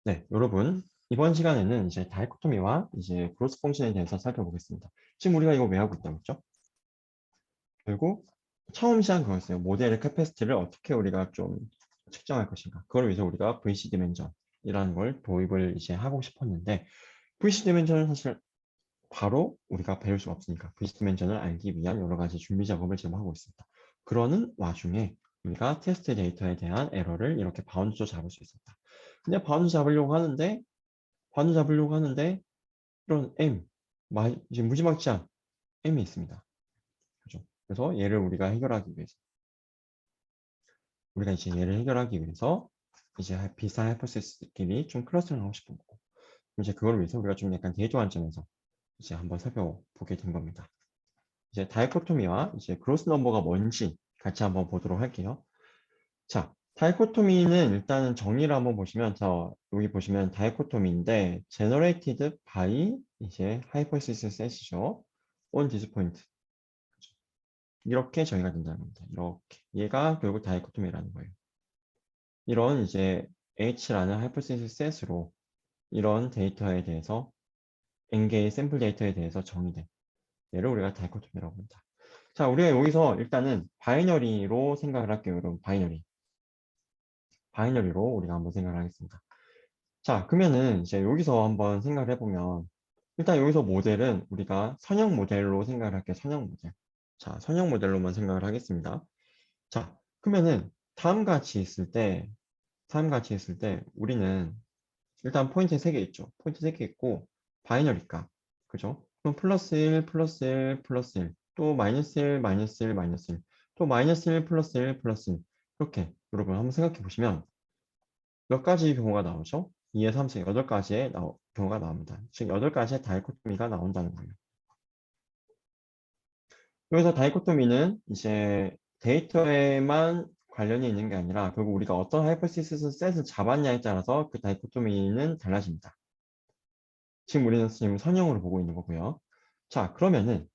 네, 여러분, 이번 시간에는 이제 다이코토미와 이제 그로스 펑션에 대해서 살펴보겠습니다. 지금 우리가 이거 왜 하고 있다고 했죠? 결국 처음 시한 거였어요. 모델의 캐패시티를 어떻게 우리가 좀 측정할 것인가. 그걸 위해서 우리가 VC 디멘전이라는 걸 도입을 이제 하고 싶었는데 VC 디멘전은 사실 바로 우리가 배울 수가 없으니까 VC 디멘전을 알기 위한 여러 가지 준비 작업을 지금 하고 있습니다. 그러는 와중에 우리가 테스트 데이터에 대한 에러를 이렇게 바운드로 잡을 수 있었다. 근데 바운드 잡으려고 하는데 이런 M, 이제 무지막지한 M이 있습니다. 그죠? 그래서 얘를 우리가 해결하기 위해서 이제 비슷한 하이포시스끼리 좀 클러스터링 하고 싶은 거고 이제 그걸 위해서 우리가 좀 약간 데이터 관점에서 이제 한번 살펴보게 된 겁니다. 이제 다이코토미와 이제 그로스 넘버가 뭔지 같이 한번 보도록 할게요. 자, 다이코토미는 일단은 정의를 한번 보시면 여기 보시면 다이코토미인데 generated by 이제 hypothesis set이죠. on this point. 이렇게 정의가 된다는 겁니다. 이렇게. 얘가 결국 다이코토미라는 거예요. 이런 이제 H라는 hypothesis set으로 이런 데이터에 대해서 N개의 샘플 데이터에 대해서 정의된 얘를 우리가 다이코토미라고 합니다. 자, 우리가 여기서 일단은 바이너리로 생각을 할게요. 여러분, 바이너리로 우리가 한번 생각을 하겠습니다. 자, 그러면은 이제 여기서 한번 생각을 해보면 일단 여기서 모델은 우리가 선형 모델로 생각을 할게요. 선형 모델. 자, 선형 모델로만 생각을 하겠습니다. 자, 그러면은 다음 같이 있을 때 우리는 일단 포인트 3개 있죠. 포인트 3개 있고 바이너리 값. 그죠? 그럼 플러스 1, 플러스 1, 플러스 1, 또 마이너스 1, 마이너스 1, 마이너스 1, 또 마이너스 1, 플러스 1, 플러스 1. 이렇게 여러분 한번 생각해 보시면 몇 가지 경우가 나오죠? 2에 3, 4, 8가지의 경우가 나옵니다. 즉 8가지의 다이코토미가 나온다는 거예요. 여기서 다이코토미는 이제 데이터에만 관련이 있는 게 아니라 결국 우리가 어떤 하이포시스 셋을 잡았냐에 따라서 그 다이코토미는 달라집니다. 지금 우리는 지금 선형으로 보고 있는 거고요. 자, 그러면은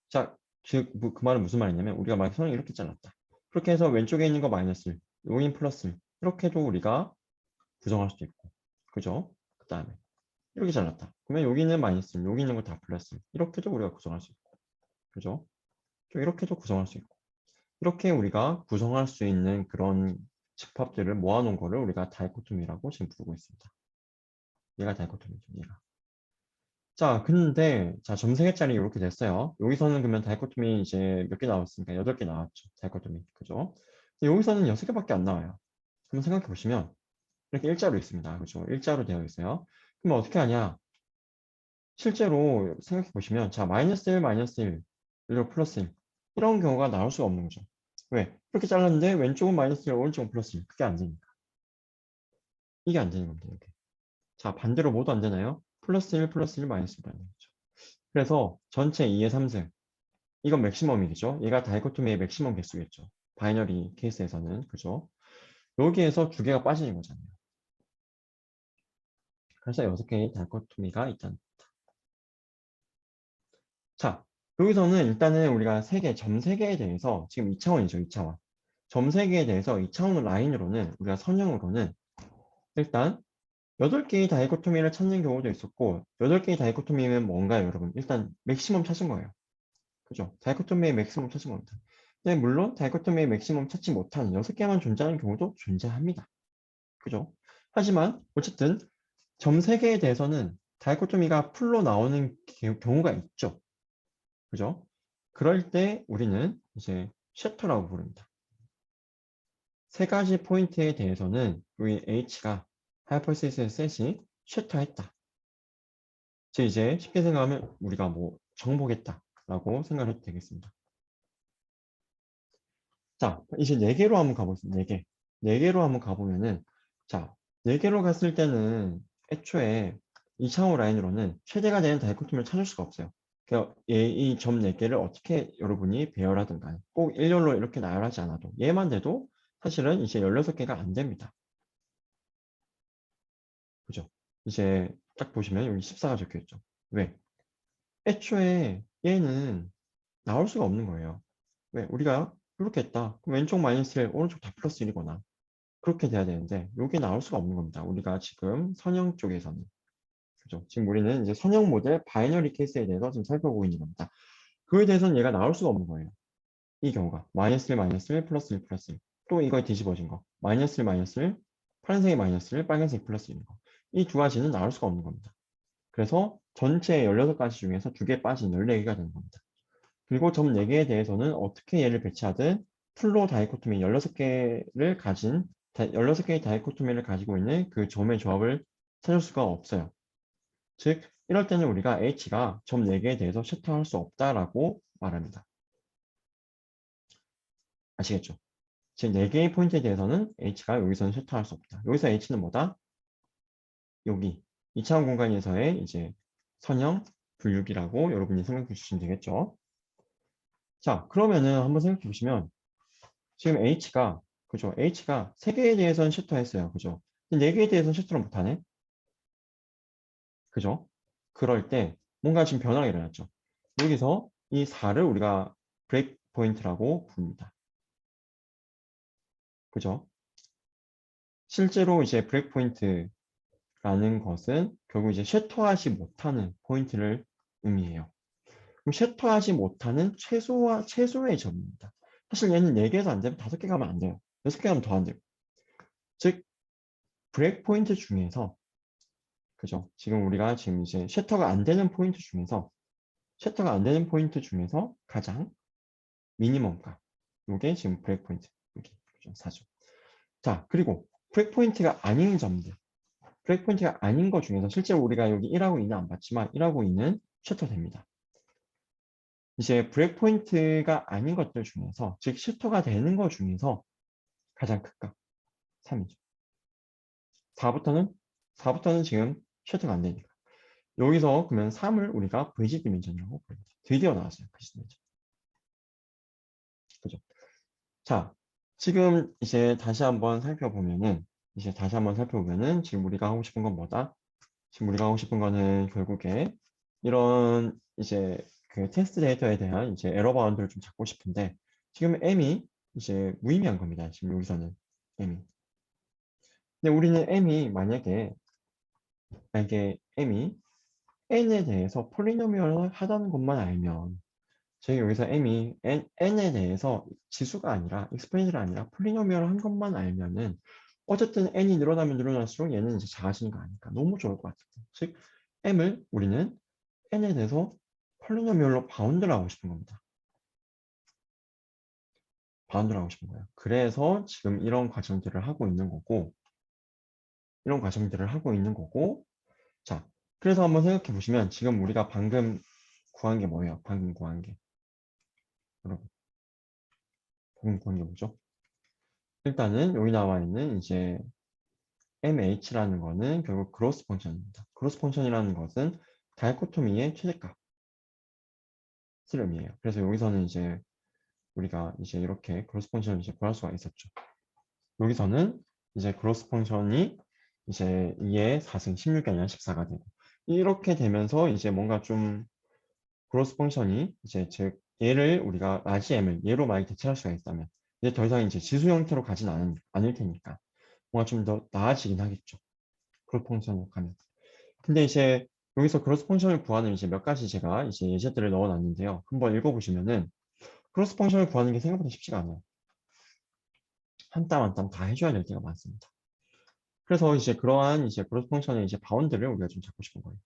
자, 그 말은 무슨 말이냐면 우리가 만약 선형 이렇게 잘랐다. 그렇게 해서 왼쪽에 있는 거 마이너스 1, 여긴 플러스 1. 이렇게도 우리가 구성할 수도 있고. 그죠? 그 다음에 이렇게 잘랐다. 그러면 여기는 마이너스 1, 여기 있는 거 다 플러스 1. 이렇게도 우리가 구성할 수 있고. 그죠? 또 이렇게도 구성할 수 있고. 이렇게 우리가 구성할 수 있는 그런 집합들을 모아놓은 거를 우리가 다이코토미라고 지금 부르고 있습니다. 얘가 다이코토미죠, 얘가. 자, 근데, 자, 점세개짜리 이렇게 됐어요. 여기서는 그러면 다이코토미 이제 몇 개 나왔습니까? 8개 나왔죠. 다이코토미. 그죠? 근데 여기서는 6개밖에 안 나와요. 한번 생각해 보시면, 이렇게 일자로 있습니다. 그죠? 일자로 되어 있어요. 그럼 어떻게 하냐? 실제로 생각해 보시면, 자, 마이너스 1, 마이너스 1, 그리고 플러스 1. 이런 경우가 나올 수가 없는 거죠. 왜? 이렇게 잘랐는데 왼쪽은 마이너스 1, 오른쪽은 플러스 1. 그게 안 되니까. 이게 안 되는 겁니다. 이렇게. 자, 반대로 모두 안 되나요? 플러스 1, 플러스 1, 마이너스 1안 되죠. 그래서 전체 2의 3승. 이건 맥시멈이겠죠? 얘가 다이코토미의 맥시멈 개수겠죠. 바이너리 케이스에서는. 그죠? 여기에서 두 개가 빠지는 거잖아요. 그래서 6개의 다이코토미가 있다는. 자, 여기서는 일단은 우리가 점 3개에 대해서 지금 2차원이죠, 2차원. 점 3개에 대해서 2차원 라인으로는 우리가 선형으로는 일단 8개의 다이코토미를 찾는 경우도 있었고 8개의 다이코토미면 뭔가요, 여러분? 일단 맥시멈 찾은 거예요. 그죠? 다이코토미의 맥시멈 찾은 겁니다. 근데 물론 다이코토미의 맥시멈 찾지 못한 6개만 존재하는 경우도 존재합니다. 그죠? 하지만 어쨌든 점 3개에 대해서는 다이코토미가 풀로 나오는 경우가 있죠. 그죠? 그럴 때 우리는 이제 쉐터라고 부릅니다. 세 가지 포인트에 대해서는 우리 H가 하이퍼시스 셋이 쉐터했다. 즉 이제 쉽게 생각하면 우리가 뭐 정복했다라고 생각을 해도 되겠습니다. 자, 이제 4개로 한번 가보겠습니다. 4개. 4개로 한번 가보면은 자, 4개로 갔을 때는 애초에 2차원 라인으로는 최대가 되는 다이코토미를 찾을 수가 없어요. 그러니까 이 점 4개를 어떻게 여러분이 배열하든 간에 꼭 일렬로 이렇게 나열하지 않아도 얘만 돼도 사실은 이제 16개가 안 됩니다. 그죠? 이제 딱 보시면 여기 14가 적혀 있죠. 왜? 애초에 얘는 나올 수가 없는 거예요. 왜? 우리가 이렇게 했다. 그럼 왼쪽 마이너스 1, 오른쪽 다 플러스 1이거나 그렇게 돼야 되는데 이게 나올 수가 없는 겁니다. 우리가 지금 선형 쪽에서는. 그죠? 지금 우리는 이제 선형 모델 바이너리 케이스에 대해서 지금 살펴보고 있는 겁니다. 그에 대해서는 얘가 나올 수가 없는 거예요. 이 경우가 마이너스 1, 마이너스 1, 플러스 1, 플러스 1. 또 이거에 뒤집어진 거. 마이너스 1, 마이너스 1, 파란색이 마이너스 1, 빨간색이 플러스 1인 거. 이 두 가지는 나올 수가 없는 겁니다. 그래서 전체 16가지 중에서 2개 빠진 14개가 되는 겁니다. 그리고 점 4개에 대해서는 어떻게 얘를 배치하든 플로 다이코토미 16개를 가진 16개의 다이코토미를 가지고 있는 그 점의 조합을 찾을 수가 없어요. 즉 이럴 때는 우리가 H가 점 4개에 대해서 셔터할 수 없다라고 말합니다. 아시겠죠? 즉 4개의 포인트에 대해서는 H가 여기서는 셔터할 수 없다. 여기서 H는 뭐다? 여기 2차원 공간에서의 이제 선형 분류기라고 여러분이 생각해 주시면 되겠죠. 자, 그러면은 한번 생각해 보시면 지금 H가 그죠? H가 3개에 대해서는 셔터했어요. 그죠? 4개에 대해서는 셔터를 못하네. 그죠? 그럴 때 뭔가 지금 변화가 일어났죠. 여기서 이 4를 우리가 브레이크 포인트라고 부릅니다. 그죠? 실제로 이제 브레이크 포인트라는 것은 결국 이제 셔터하지 못하는 포인트를 의미해요. 그럼 셔터하지 못하는 최소의 점입니다. 사실 얘는 4개에서 안 되면 5개 가면 안 돼요. 6개 가면 더 안 돼요. 즉 브레이크 포인트 중에서 그죠? 지금 우리가 지금 이제 셔터가 안 되는 포인트 중에서 가장 미니멈가 이게 지금 브레이크 포인트 여기 그죠? 4죠. 자, 그리고 브레이크 포인트가 아닌 점들 브레이크 포인트가 아닌 것 중에서 실제로 우리가 여기 1하고 2는 안 봤지만 1하고 2는 셔터 됩니다. 이제 브레이크 포인트가 아닌 것들 중에서 즉 셔터가 되는 것 중에서 가장 클까? 3이죠. 4부터는 지금 셔터가 안 되니까. 여기서 그러면 3을 우리가 VG 디멘전이라고 부릅니다. 드디어 나왔어요. VG 디멘전. 그죠? 자, 지금 이제 다시 한번 살펴보면은 지금 우리가 하고 싶은 건 뭐다? 지금 우리가 하고 싶은 거는 결국에 이런 이제 그 테스트 데이터에 대한 이제 에러 바운드를 좀 잡고 싶은데 지금 M이 이제 무의미한 겁니다. 지금 여기서는 M이. 근데 우리는 만약에 M이 N에 대해서 폴리노미얼을 하다는 것만 알면 저희 여기서 M이 N에 대해서 지수가 아니라 익스포넨셜이 아니라 폴리노미얼을 한 것만 알면은 어쨌든 N이 늘어나면 늘어날수록 얘는 이제 작아지는 거 아닐까 너무 좋을 것 같아요. 즉 M을 우리는 N에 대해서 폴리노미얼로 바운드를 하고 싶은 겁니다. 바운드를 하고 싶은 거예요. 그래서 지금 이런 과정들을 하고 있는 거고 자 그래서 한번 생각해 보시면 지금 우리가 방금 구한 게 뭐예요? 방금 구한 게 여러분 방금 구한 게 뭐죠? 일단은 여기 나와 있는 이제 MH라는 거는 결국 그로스 펑션입니다. 그로스 펑션이라는 것은 다이코토미의 최대값을 의미해요. 그래서 여기서는 이제 우리가 이제 이렇게 그로스 펑션을 이제 구할 수가 있었죠. 여기서는 이제 그로스 펑션이 이제 2의 4승 16이 아니라 14가 되고 이렇게 되면서 이제 뭔가 좀 그로스 펑션이 이제 즉 얘를 우리가 라지 m을 얘로 만약 대체할 수가 있다면 이제 더 이상 이제 지수 형태로 가진 않을 테니까 뭔가 좀 더 나아지긴 하겠죠. 그로스 펑션으로 가면. 근데 이제 여기서 그로스 펑션을 구하는 이제 몇 가지 제가 이제 예제들을 넣어놨는데요. 한번 읽어보시면은 그로스 펑션을 구하는 게 생각보다 쉽지가 않아요. 한 땀 한 땀 다 해줘야 될 때가 많습니다. 그래서 이제 그러한 이제 그로스 펑션의 이제 바운드를 우리가 좀 잡고 싶은 거예요.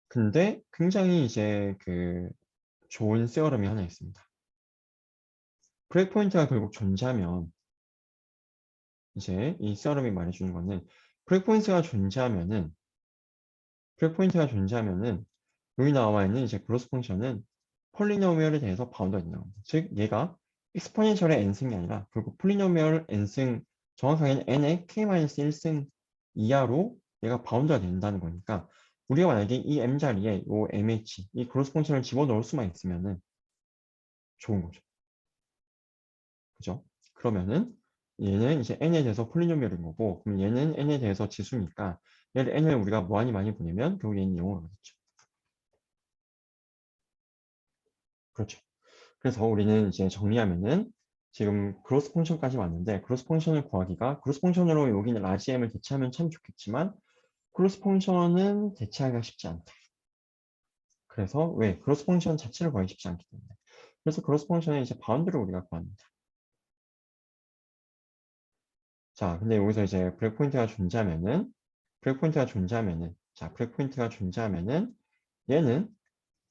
근데 굉장히 이제 그 좋은 세어럼이 하나 있습니다. 브레이크 포인트가 결국 존재하면 이제 이 세어럼이 말해주는 거는 브레이크 포인트가 존재하면은 여기 나와 있는 이제 그로스 펑션은 폴리노미얼에 대해서 바운드가 된다는 겁니다. 즉 얘가 익스포넨셜의 n승이 아니라 결국 폴리노미얼 n승 정확하게는 n의 k-1승 이하로 얘가 바운드가 된다는 거니까 우리가 만약에 이 m 자리에 이 mh 이 그로스 펑션을 집어넣을 수만 있으면은 좋은 거죠. 그죠? 그러면은 얘는 이제 n에 대해서 폴리노미얼인 거고 그럼 얘는 n에 대해서 지수니까 얘를 n을 우리가 무한히 많이 보내면 결국 얘는 0으로 가겠죠. 그렇죠. 그래서 우리는 이제 정리하면은 지금 그로스 펑션까지 왔는데 그로스 펑션을 구하기가 그로스 펑션으로 여기는 라지 m을 대체하면 참 좋겠지만 그로스 펑션은 대체하기가 쉽지 않다. 그래서 왜? 그로스 펑션 자체를 구하기 쉽지 않기 때문에. 그래서 그로스 펑션의 이제 바운드를 우리가 구합니다. 자, 근데 여기서 이제 브레이크포인트가 존재하면은 얘는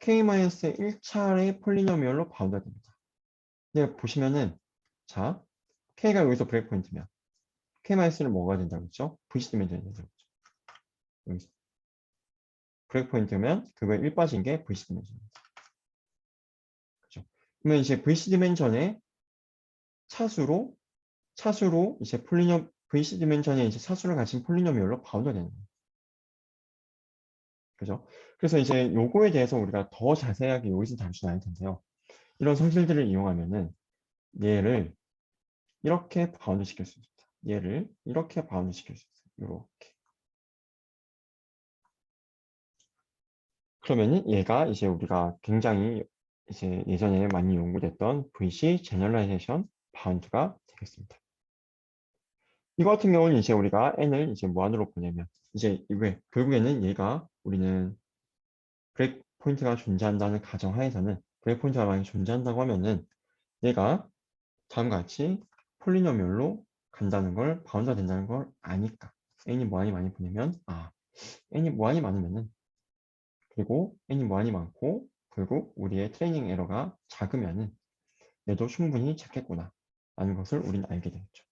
k-1차례 폴리노미얼로 바운드가 됩니다. 근데 보시면은 자, k가 여기서 브레이크포인트면 k-를 뭐가 된다고 했죠? VC 디멘전이 된다고 했죠. 여기서 브레이크포인트면 그거에 1 빠진 게 VC 디멘전입니다. 그죠? 그러면 이제 VC 디멘전의 차수로 이제 VC 디멘전의 이제 차수를 가진 폴리노미얼로 바운드가 되는 거예요. 그죠? 그래서 이제 요거에 대해서 우리가 더 자세하게 여기서 다룰 수는 아닐 텐데요. 이런 성질들을 이용하면은 얘를 이렇게 바운드 시킬 수 있습니다. 얘를 이렇게 바운드 시킬 수 있어요. 이렇게. 그러면은 얘가 이제 우리가 굉장히 이제 예전에 많이 연구됐던 VC 제너럴라이제이션 바운드가 되겠습니다. 이거 같은 경우는 이제 우리가 n을 이제 무한으로 보내면 이제 왜 결국에는 얘가 우리는 브레이크 포인트가 존재한다는 가정하에서는 브레이크 포인트가 만약 존재한다고 하면은 얘가 다음과 같이 폴리노미얼로 간다는 걸 바운드가 된다는 걸 아니까 n이 무한히 많이 보내면 n이 무한히 많으면은 그리고 n이 무한히 많고 결국 우리의 트레이닝 에러가 작으면은 얘도 충분히 작겠구나 라는 것을 우리는 알게 되겠죠.